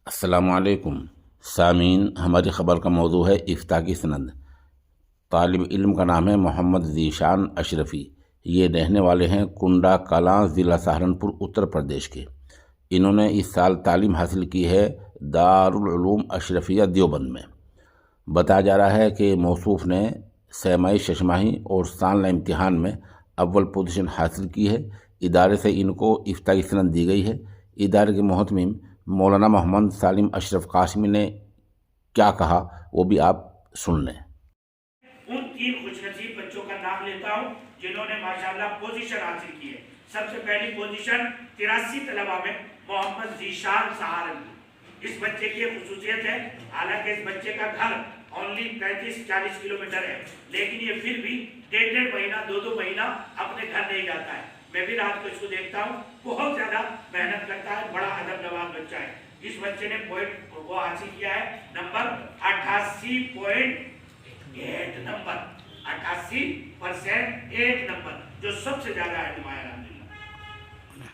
السلام علیکم سامعین، ہماری خبر کا موضوع ہے افتاء کی سند۔ طالب علم کا نام ہے محمد ذیشان اشرفی۔ یہ رہنے والے ہیں کنڈا کلاں، ضلع سہارنپور، اتر پردیش کے۔ انہوں نے اس سال تعلیم حاصل کی ہے دارالعلوم اشرفیہ دیوبند میں۔ بتایا جا رہا ہے کہ موصوف نے سیمائی ششماہی اور ثانوی امتحان میں اول پوزیشن حاصل کی ہے۔ ادارے سے ان کو افتاء کی سند دی گئی ہے۔ ادارے کے محتمم مولانا محمد سالم اشرف قاسمی نے کیا کہا وہ بھی آپ سن لیں۔ ان 3 خوش نصیب بچوں کا نام لیتا ہوں جنہوں نے ماشاءاللہ پوزیشن حاصل کی ہے۔ سب سے پہلی پوزیشن 83 طلبہ میں محمد ذیشان سہارنپور۔ اس بچے کی خصوصیت ہے، حالانکہ اس بچے کا گھر اونلی 35-40 کلومیٹر ہے، لیکن یہ پھر بھی 1.5 مہینہ 2 مہینہ اپنے گھر نہیں جاتا ہے۔ میں بھی رات کو اس کو دیکھتا ہوں، بہت زیادہ محنت کرتا ہے، بڑا ادب نواز بچہ ہے۔ اس بچے نے پوائنٹ وہ حاصل کیا ہے نمبر 88.8 نمبر، 88% 8 نمبر، جو سب سے زیادہ ہے نمایاں۔